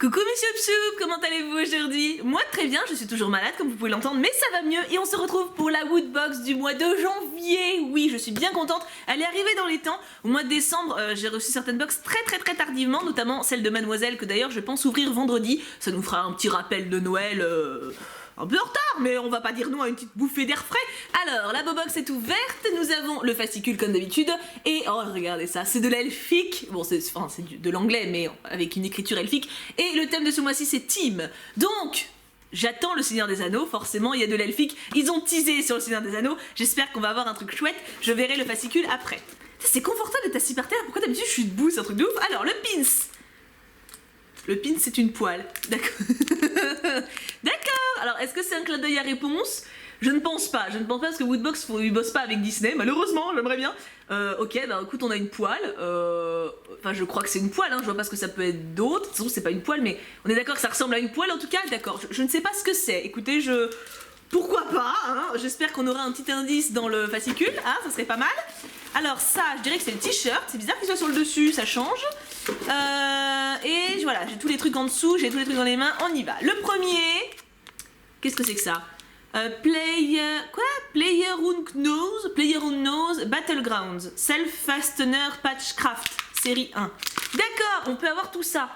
Coucou mes choup-choup, comment allez-vous aujourd'hui? Moi très bien, je suis toujours malade comme vous pouvez l'entendre, mais ça va mieux et on se retrouve pour la Woodbox du mois de janvier. Oui, je suis bien contente, elle est arrivée dans les temps. Au mois de décembre, j'ai reçu certaines box très tardivement, notamment celle de Mademoiselle que d'ailleurs je pense ouvrir vendredi. Ça nous fera un petit rappel de Noël un peu en retard, mais on va pas dire non à une petite bouffée d'air frais. Alors, la Bobox est ouverte, nous avons le fascicule comme d'habitude, et oh regardez ça, c'est de l'elfique, bon c'est de l'anglais mais avec une écriture elfique, et le thème de ce mois-ci c'est Team. Donc, j'attends le Seigneur des Anneaux, forcément il y a de l'elfique, ils ont teasé sur le Seigneur des Anneaux, j'espère qu'on va avoir un truc chouette, je verrai le fascicule après. C'est confortable d'être assis par terre, pourquoi d'habitude je suis debout, c'est un truc de ouf. Alors, le pins. Le pin c'est une poêle, d'accord. D'accord, alors est-ce que c'est un clin d'œil à réponse? Je ne pense pas parce que Woodbox ils bossent pas avec Disney, malheureusement, j'aimerais bien. Ok, bah écoute, on a une poêle, enfin je crois que c'est une poêle, hein, je vois pas ce que ça peut être d'autre, de toute façon c'est pas une poêle, mais on est d'accord que ça ressemble à une poêle en tout cas, d'accord, je ne sais pas ce que c'est, écoutez, pourquoi pas, hein, j'espère qu'on aura un petit indice dans le fascicule, hein, ça serait pas mal. Alors ça, je dirais que c'est le t-shirt, c'est bizarre qu'il soit sur le dessus, ça change. Et voilà, j'ai tous les trucs en dessous, j'ai tous les trucs dans les mains, on y va. Le premier, qu'est-ce que c'est que ça? PlayerUnknown's Battlegrounds, Self-Fastener Patchcraft, série 1. D'accord, on peut avoir tout ça.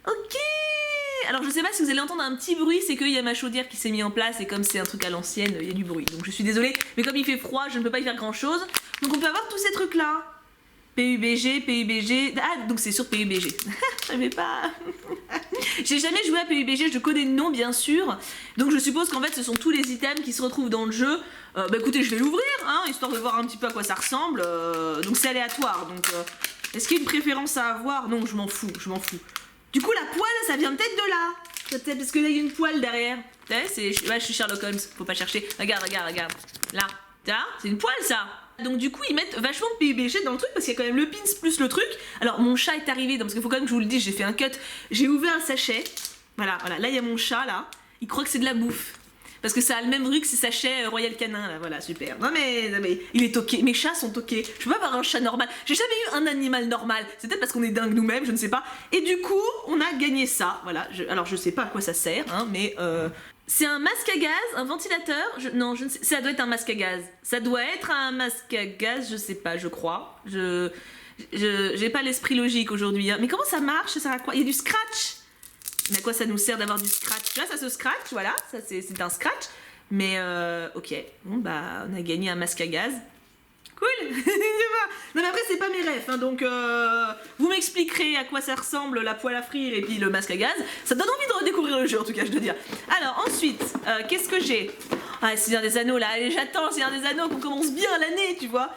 Ok. Alors je sais pas si vous allez entendre un petit bruit, c'est qu'il y a ma chaudière qui s'est mise en place et comme c'est un truc à l'ancienne, il y a du bruit. Donc je suis désolée, mais comme il fait froid, je ne peux pas y faire grand chose. Donc on peut avoir tous ces trucs là. PUBG. Ah, donc c'est sur PUBG. Je savais pas. J'ai jamais joué à PUBG, je connais le nom bien sûr. Donc je suppose qu'en fait ce sont tous les items qui se retrouvent dans le jeu. Bah écoutez, je vais l'ouvrir, hein, histoire de voir un petit peu à quoi ça ressemble. Donc c'est aléatoire. Donc est-ce qu'il y a une préférence à avoir? Non, je m'en fous. Du coup, la poêle, ça vient peut-être de là. Peut-être parce que là, il y a une poêle derrière. Ouais, je suis Sherlock Holmes, faut pas chercher. Regarde. Là, c'est une poêle, ça. Donc du coup, ils mettent vachement de PUBG dans le truc parce qu'il y a quand même le pins plus le truc. Alors, mon chat est arrivé, parce qu'il faut quand même que je vous le dise, j'ai fait un cut. J'ai ouvert un sachet. Voilà. Là, il y a mon chat, là. Il croit que c'est de la bouffe. Parce que ça a le même bruit que ces sachets Royal Canin là, voilà, super. Non mais il est toqué, mes chats sont toqués. Je peux pas avoir un chat normal. J'ai jamais eu un animal normal. C'est peut-être parce qu'on est dingue nous-mêmes, je ne sais pas. Et du coup, on a gagné ça. Voilà. Alors je sais pas à quoi ça sert, hein, mais c'est un masque à gaz, un ventilateur. Non, je ne sais. Ça doit être un masque à gaz. Ça doit être un masque à gaz, je sais pas, je crois. J'ai pas l'esprit logique aujourd'hui. Hein. Mais comment ça marche? Ça sert à quoi? Il y a du scratch. Mais à quoi ça nous sert d'avoir du scratch? Là, ça se scratch, voilà, ça c'est un scratch. Mais ok, bon bah on a gagné un masque à gaz. Cool. Non mais après c'est pas mes refs, hein, donc vous m'expliquerez à quoi ça ressemble la poêle à frire et puis le masque à gaz. Ça donne envie de redécouvrir le jeu en tout cas, je dois dire. Alors ensuite, qu'est-ce que j'ai? Ah, le Seigneur des Anneaux là, allez j'attends le Seigneur des Anneaux qu'on commence bien l'année, tu vois.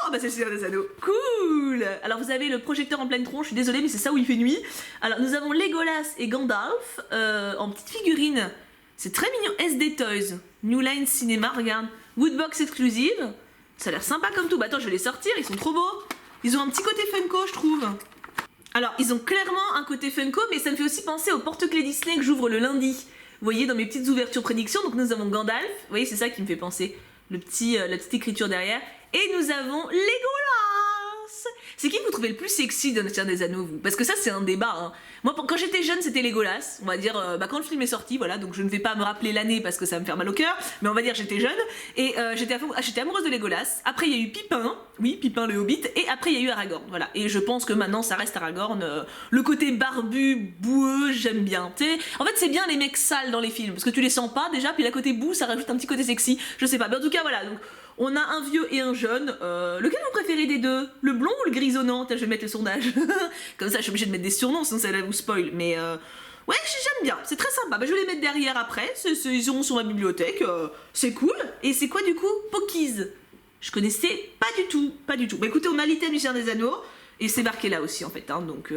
Oh bah c'est le Seigneur des Anneaux, cool. Alors vous avez le projecteur en pleine tronche, je suis désolée mais c'est ça où il fait nuit. Alors nous avons Legolas et Gandalf en petite figurine. C'est très mignon, SD Toys, New Line Cinema, regarde. Woodbox exclusive, ça a l'air sympa comme tout. Bah attends, je vais les sortir, ils sont trop beaux. Ils ont un petit côté Funko, je trouve. Alors ils ont clairement un côté Funko, mais ça me fait aussi penser au porte-clés Disney que j'ouvre le lundi. Vous voyez dans mes petites ouvertures prédictions, donc nous avons Gandalf, vous voyez c'est ça qui me fait penser. La petite écriture derrière. Et nous avons Legolas. C'est qui vous trouvez le plus sexy dans le Seigneur des Anneaux, vous? Parce que ça, c'est un débat. Hein. Moi, quand j'étais jeune, c'était Legolas. On va dire, quand le film est sorti, voilà. Donc, je ne vais pas me rappeler l'année parce que ça va me faire mal au cœur. Mais on va dire, j'étais jeune. Et j'étais amoureuse de Legolas. Après, il y a eu Pipin. Oui, Pipin le Hobbit. Et après, il y a eu Aragorn. Voilà. Et je pense que maintenant, ça reste Aragorn. Le côté barbu, boueux, j'aime bien. T'sais, en fait, c'est bien les mecs sales dans les films. Parce que tu les sens pas déjà. Puis, la côté boue, ça rajoute un petit côté sexy. Je sais pas. Mais en tout cas, voilà. Donc, on a un vieux et un jeune. Lequel vous préférez des deux? Le blond ou le grisonnant? Tiens, je vais mettre le sondage. Comme ça, je suis obligée de mettre des surnoms, sinon ça va vous spoil. Mais ouais, j'aime bien. C'est très sympa. Bah, je vais les mettre derrière après. Ils seront sur ma bibliothèque. C'est cool. Et c'est quoi du coup? Pokies. Je connaissais pas du tout. Bah écoutez, on a l'item du Seigneur des Anneaux. Et c'est marqué là aussi en fait. Hein, donc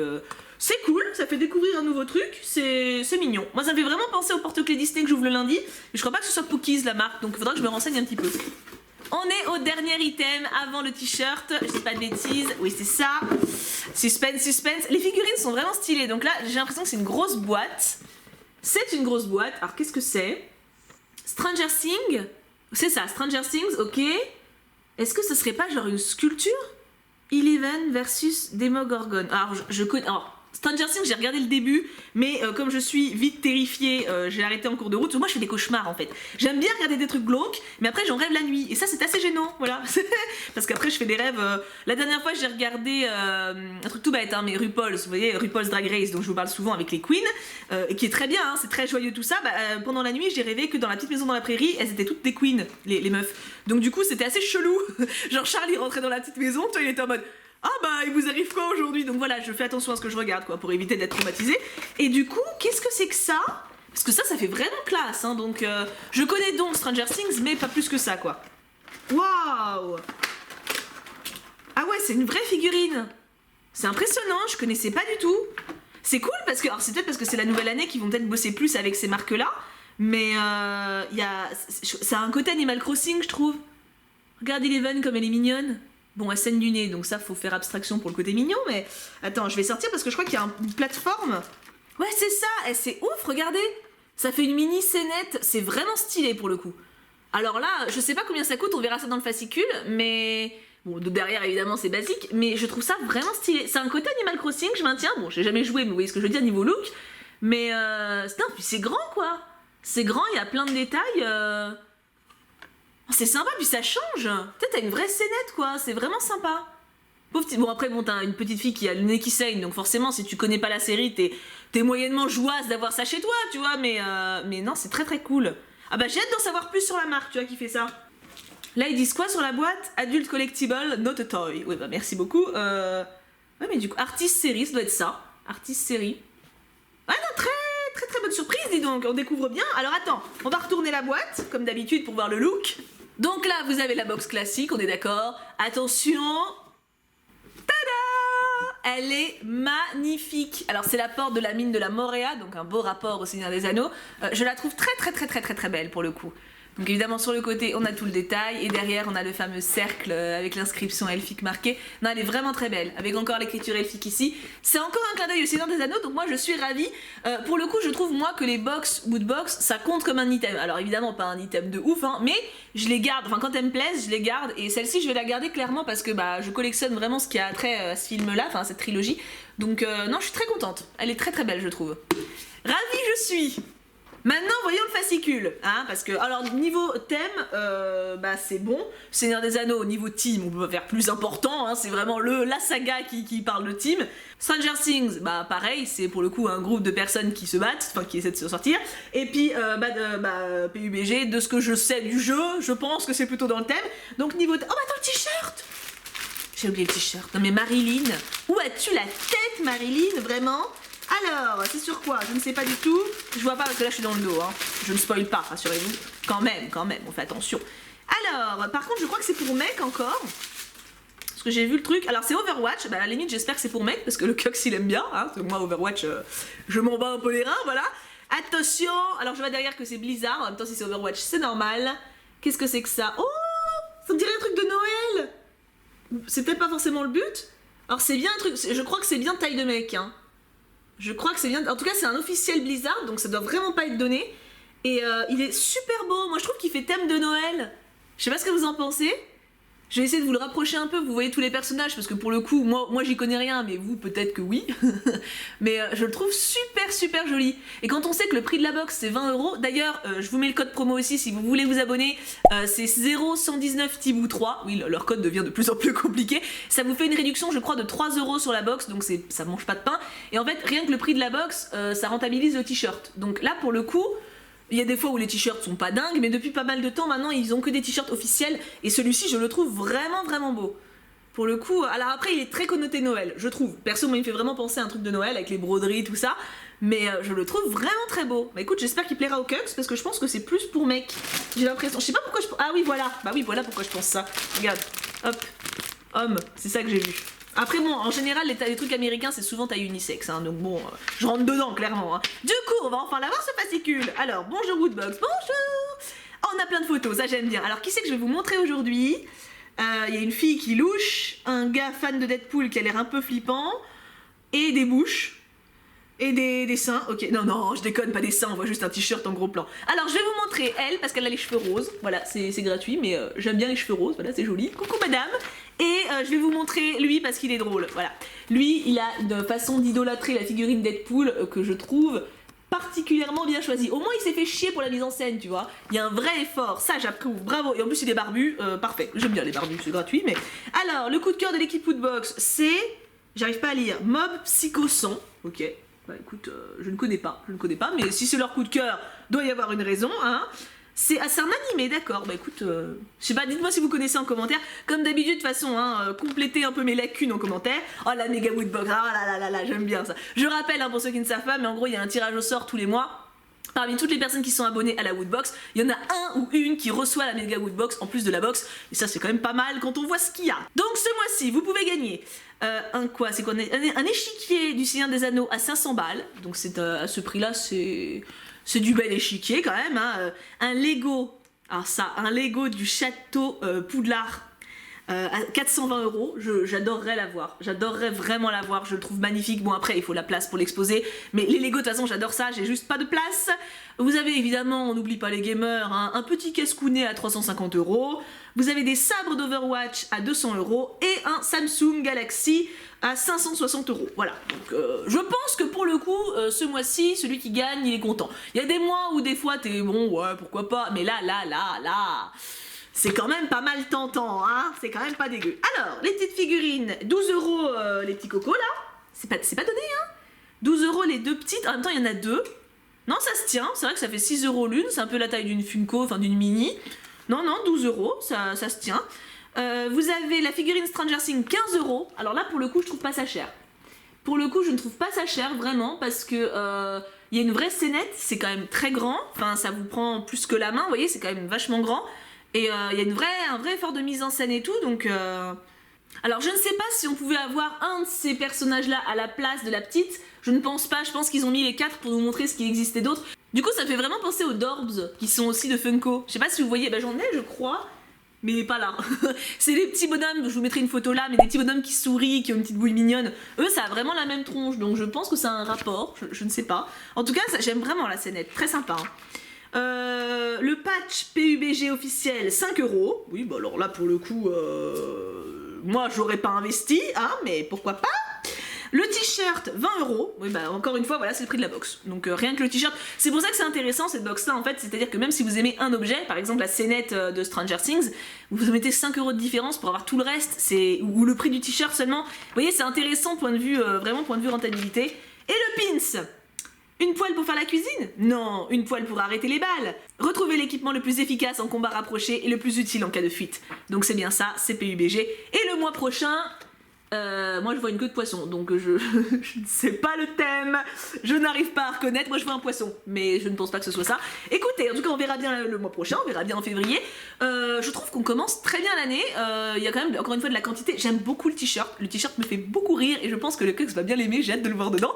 c'est cool. Ça fait découvrir un nouveau truc. C'est mignon. Moi, ça me fait vraiment penser au porte-clés Disney que j'ouvre le lundi. Mais je crois pas que ce soit Pokies la marque. Donc il faudra que je me renseigne un petit peu. On est au dernier item avant le t-shirt, je dis pas de bêtises, oui c'est ça, suspense, les figurines sont vraiment stylées, donc là j'ai l'impression que c'est une grosse boîte, alors qu'est-ce que c'est? Stranger Things, c'est ça, Stranger Things, ok, est-ce que ce serait pas genre une sculpture? Eleven versus Demogorgon, alors je connais, alors Stranger Things, j'ai regardé le début, mais comme je suis vite terrifiée, j'ai arrêté en cours de route. Moi, je fais des cauchemars en fait. J'aime bien regarder des trucs glauques, mais après, j'en rêve la nuit. Et ça, c'est assez gênant, voilà. Parce qu'après, je fais des rêves. La dernière fois, j'ai regardé un truc tout bête, hein, mais RuPaul's, vous voyez, RuPaul's Drag Race, dont je vous parle souvent avec les queens, qui est très bien, hein, c'est très joyeux tout ça. Pendant la nuit, j'ai rêvé que dans la petite maison dans la prairie, elles étaient toutes des queens, les meufs. Donc, du coup, c'était assez chelou. Genre, Charlie rentrait dans la petite maison, toi, il était en mode. Ah bah il vous arrive quoi aujourd'hui? Donc voilà, je fais attention à ce que je regarde quoi pour éviter d'être traumatisée. Et du coup, qu'est-ce que c'est que ça? Parce que ça fait vraiment classe hein, donc je connais donc Stranger Things mais pas plus que ça quoi. Waouh! Ah ouais, c'est une vraie figurine. C'est impressionnant, je connaissais pas du tout. C'est cool parce que, alors c'est peut-être parce que c'est la nouvelle année qu'ils vont peut-être bosser plus avec ces marques là, mais ça a un côté Animal Crossing je trouve. Regarde Eleven comme elle est mignonne. Bon, elle saigne du nez, donc ça, faut faire abstraction pour le côté mignon, mais... Attends, je vais sortir parce que je crois qu'il y a une plateforme. Ouais, c'est ça, c'est ouf, regardez. Ça fait une mini scénette, c'est vraiment stylé pour le coup. Alors là, je sais pas combien ça coûte, on verra ça dans le fascicule, mais... Bon, de derrière, évidemment, c'est basique, mais je trouve ça vraiment stylé. C'est un côté Animal Crossing, je maintiens. Bon, j'ai jamais joué, mais vous voyez ce que je veux dire niveau look. Mais, puis c'est grand, quoi. C'est grand, il y a plein de détails, C'est sympa, puis ça change. Peut-être t'as une vraie scénette, quoi. C'est vraiment sympa. Pauvre petit... Bon, après, bon, t'as une petite fille qui a le nez qui saigne, donc forcément, si tu connais pas la série, t'es moyennement jouasse d'avoir ça chez toi, tu vois, mais non, c'est très très cool. Ah bah, j'ai hâte d'en savoir plus sur la marque, tu vois, qui fait ça. Là, ils disent quoi sur la boîte? Adult Collectible, not a toy. Oui, bah, merci beaucoup. Ouais, mais du coup, Artist Série, ça doit être ça. Artist Série. Ah non, très bonne surprise, dis donc, on découvre bien. Alors attends, on va retourner la boîte, comme d'habitude, pour voir le look. Donc là, vous avez la box classique, on est d'accord. Attention. Tada! Elle est magnifique. Alors c'est la porte de la mine de la Moréa, donc un beau rapport au Seigneur des Anneaux. Je la trouve très belle pour le coup. Donc évidemment sur le côté on a tout le détail et derrière on a le fameux cercle avec l'inscription elfique marquée. Non, elle est vraiment très belle, avec encore l'écriture elfique ici. C'est encore un clin d'œil au Seigneur des Anneaux, donc moi je suis ravie. Pour le coup je trouve moi que les wood box ça compte comme un item. Alors évidemment pas un item de ouf hein, mais je les garde, enfin quand elles me plaisent je les garde et celle-ci je vais la garder clairement parce que bah je collectionne vraiment ce qui a trait à ce film là, enfin cette trilogie. Donc non je suis très contente, elle est très belle je trouve. Ravie je suis. Maintenant, voyons le fascicule, hein, parce que, alors, niveau thème, c'est bon. Seigneur des Anneaux, au niveau team, on peut faire plus important, hein, c'est vraiment la saga qui parle de team. Stranger Things, pareil, c'est pour le coup un groupe de personnes qui se battent, enfin, qui essaient de se sortir. Et puis, PUBG, de ce que je sais du jeu, je pense que c'est plutôt dans le thème. Donc, niveau... Oh, attends, le t-shirt! J'ai oublié le t-shirt. Non, mais Marilyn, où as-tu la tête, Marilyn, vraiment? Alors, c'est sur quoi? Je ne sais pas du tout. Je vois pas parce que là je suis dans le dos. Hein. Je ne spoil pas, rassurez-vous. Quand même, on fait attention. Alors, par contre, je crois que c'est pour mec encore. Parce que j'ai vu le truc. Alors, c'est Overwatch. À la limite, j'espère que c'est pour mec parce que le Cox il aime bien. Hein. Moi, Overwatch, je m'en bats un peu les reins, voilà. Attention. Alors, je vois derrière que c'est Blizzard. En même temps, si c'est Overwatch, c'est normal. Qu'est-ce que c'est que ça? Oh, ça me dirait un truc de Noël. C'est peut-être pas forcément le but. Alors, c'est bien un truc. Je crois que c'est bien taille de mec, hein. Je crois que c'est bien, en tout cas c'est un officiel Blizzard donc ça doit vraiment pas être donné et il est super beau, moi je trouve qu'il fait thème de Noël. Je sais pas ce que vous en pensez. Je vais essayer de vous le rapprocher un peu, vous voyez tous les personnages parce que pour le coup moi j'y connais rien mais vous peut-être que oui. Mais je le trouve super joli et quand on sait que le prix de la box c'est 20 €, d'ailleurs je vous mets le code promo aussi si vous voulez vous abonner, c'est 0119 Tibou 3, oui leur code devient de plus en plus compliqué, ça vous fait une réduction je crois de 3 € sur la box donc ça mange pas de pain et en fait rien que le prix de la box ça rentabilise le t-shirt donc là pour le coup il y a des fois où les t-shirts sont pas dingues, mais depuis pas mal de temps maintenant ils ont que des t-shirts officiels et celui-ci je le trouve vraiment beau. Pour le coup, alors après il est très connoté Noël, je trouve. Perso moi il me fait vraiment penser à un truc de Noël avec les broderies tout ça, mais je le trouve vraiment très beau. Bah écoute j'espère qu'il plaira au Cux parce que je pense que c'est plus pour mec. J'ai l'impression, je sais pas pourquoi je... Ah oui voilà, bah oui voilà pourquoi je pense ça. Regarde, hop, homme, c'est ça que j'ai vu. Après bon, en général les trucs américains c'est souvent taille unisexe, hein, donc bon, je rentre dedans clairement. Hein. Du coup, on va enfin l'avoir ce fascicule. Alors, bonjour Woodbox, bonjour. Oh, on a plein de photos, ça j'aime bien. Alors, qui c'est que je vais vous montrer aujourd'hui? Il y a une fille qui louche, un gars fan de Deadpool qui a l'air un peu flippant, et des bouches, et des seins. Ok, non, je déconne, pas des seins, on voit juste un t-shirt en gros plan. Alors, je vais vous montrer elle, parce qu'elle a les cheveux roses. Voilà, c'est gratuit, mais j'aime bien les cheveux roses, voilà, c'est joli. Coucou madame. Et je vais vous montrer lui parce qu'il est drôle, voilà. Lui, il a une façon d'idolâtrer la figurine Deadpool que je trouve particulièrement bien choisi. Au moins il s'est fait chier pour la mise en scène, tu vois. Il y a un vrai effort, ça j'approuve, bravo. Et en plus il est barbu, parfait. J'aime bien les barbus, c'est gratuit, mais... Alors, le coup de cœur de l'équipe Woodbox, c'est... J'arrive pas à lire. Mob Psycho 100, ok. Bah écoute, je ne connais pas, mais si c'est leur coup de cœur, doit y avoir une raison, hein. C'est un animé, d'accord. Bah écoute, je sais pas, dites-moi si vous connaissez en commentaire. Comme d'habitude, de toute façon, hein, complétez un peu mes lacunes en commentaire. Oh la méga Woodbox, ah là là là là, j'aime bien ça. Je rappelle, hein, pour ceux qui ne savent pas, mais en gros, il y a un tirage au sort tous les mois. Parmi toutes les personnes qui sont abonnées à la Woodbox, il y en a un ou une qui reçoit la méga Woodbox en plus de la box. Et ça, c'est quand même pas mal quand on voit ce qu'il y a. Donc ce mois-ci, vous pouvez gagner un échiquier du Seigneur des Anneaux à 500 balles. Donc c'est à ce prix-là, c'est du bel échiquier quand même, hein. Un Lego, alors ça, un Lego du château Poudlard à 420 €. J'adorerais l'avoir, j'adorerais vraiment l'avoir, je le trouve magnifique. Bon après il faut la place pour l'exposer, mais les Lego de toute façon j'adore ça, j'ai juste pas de place. Vous avez évidemment, on n'oublie pas les gamers, hein, un petit casse-counet à 350 €. Vous avez des sabres d'Overwatch à 200 € et un Samsung Galaxy à 560 €. Voilà, donc je pense que pour le coup, ce mois-ci, celui qui gagne, il est content. Il y a des mois où des fois t'es bon, ouais, pourquoi pas, mais là, c'est quand même pas mal tentant, hein, c'est quand même pas dégueu. Alors, les petites figurines, 12 € les petits cocos là, c'est pas donné, hein. 12 € les deux petites, en même temps il y en a deux. Non, ça se tient, c'est vrai que ça fait 6 € l'une, c'est un peu la taille d'une Funko, enfin d'une mini. Non, 12 €, ça se tient. Vous avez la figurine Stranger Things, 15 €. Alors là, pour le coup, je trouve pas ça cher. Pour le coup, je ne trouve pas ça cher, vraiment, parce que y a une vraie scénette, c'est quand même très grand. Enfin, ça vous prend plus que la main, vous voyez, c'est quand même vachement grand. Et il y a un vrai effort de mise en scène et tout, donc... Alors, je ne sais pas si on pouvait avoir un de ces personnages-là à la place de la petite. Je ne pense pas, je pense qu'ils ont mis les 4 pour nous montrer ce qu'il existait d'autre. Du coup, ça me fait vraiment penser aux Dorbs, qui sont aussi de Funko. Je sais pas si vous voyez, bah j'en ai, je crois, mais pas là. C'est les petits bonhommes, je vous mettrai une photo là, mais des petits bonhommes qui sourient, qui ont une petite bouille mignonne. Eux, ça a vraiment la même tronche, donc je pense que ça a un rapport, je ne sais pas. En tout cas, j'aime vraiment la scénette, très sympa. Hein. Le patch PUBG officiel, 5 €. Oui, bah alors là, pour le coup, moi, j'aurais pas investi, hein, mais pourquoi pas. Le t-shirt, 20 €. Oui, bah encore une fois, voilà, c'est le prix de la box. Donc rien que le t-shirt. C'est pour ça que c'est intéressant cette box-là, en fait. C'est-à-dire que même si vous aimez un objet, par exemple la scénette de Stranger Things, vous mettez 5 € de différence pour avoir tout le reste. Ou le prix du t-shirt seulement. Vous voyez, c'est intéressant, point de vue, vraiment point de vue rentabilité. Et le pins. Une poêle pour faire la cuisine? Non, une poêle pour arrêter les balles. Retrouvez l'équipement le plus efficace en combat rapproché et le plus utile en cas de fuite. Donc c'est bien ça, c'est PUBG. Et le mois prochain... moi je vois une queue de poisson, donc je ne sais pas le thème, je n'arrive pas à reconnaître, moi je vois un poisson, mais je ne pense pas que ce soit ça. Écoutez, en tout cas on verra bien le mois prochain, on verra bien en février. Je trouve qu'on commence très bien l'année, il y a quand même encore une fois de la quantité, j'aime beaucoup le t-shirt me fait beaucoup rire et je pense que le Kux va bien l'aimer, j'ai hâte de le voir dedans.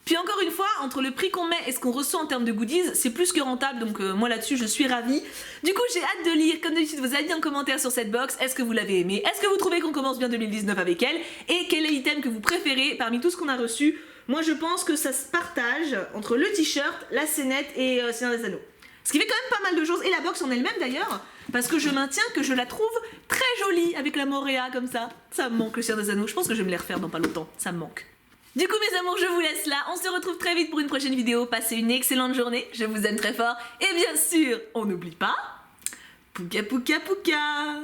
Puis encore une fois, entre le prix qu'on met et ce qu'on reçoit en termes de goodies, c'est plus que rentable, donc moi là-dessus je suis ravie. Du coup j'ai hâte de lire comme d'habitude vos avis en commentaire sur cette box. Est-ce que vous l'avez aimée? Est-ce que vous trouvez qu'on commence bien 2019 avec elle? Et quel est l'item que vous préférez parmi tout ce qu'on a reçu? Moi je pense que ça se partage entre le t-shirt, la scénette et Seigneur des Anneaux. Ce qui fait quand même pas mal de choses, et la box en elle-même d'ailleurs, parce que je maintiens que je la trouve très jolie avec la Moréa comme ça. Ça me manque le Seigneur des Anneaux, je pense que je vais me les refaire dans pas longtemps, ça me manque. Du coup mes amours, je vous laisse là, on se retrouve très vite pour une prochaine vidéo, passez une excellente journée, je vous aime très fort, et bien sûr, on n'oublie pas, Pouka Pouka Pouka.